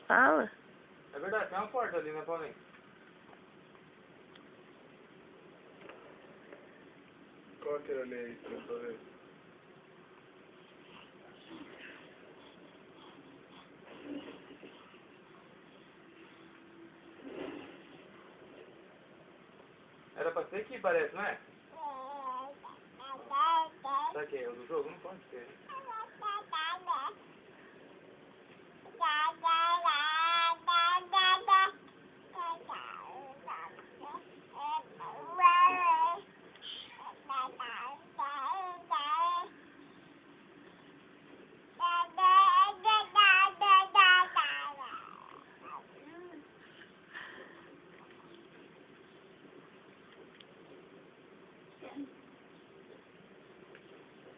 Fala. É verdade, tem uma porta ali, né, Paulinho? Qual que era a lei que eu tô vendo? Era pra ser aqui, parece, não é? Será que é o do jogo? Não pode ser, né?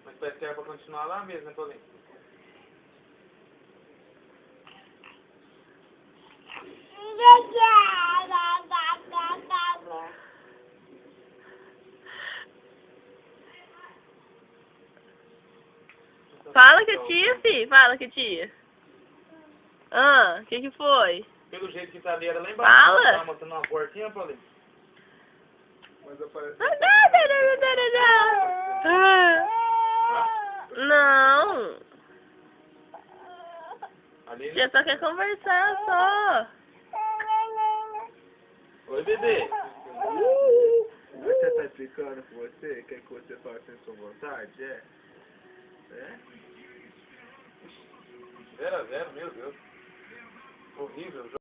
Mas parece que era pra continuar lá mesmo, né, Paulinho? Fala que tia, fi. Fala que tia. Ah, que foi? Pelo jeito que tá ali, era lá embaixo. Fala. Tava mostrando uma portinha, Paulinho. Mas aparece... Não. Ali, Tia só quer conversar, só. Oi, bebê. Você tá explicando com você? Quer que você faça sem sua vontade? É? É? 0-0, meu Deus. Horrível o jogo.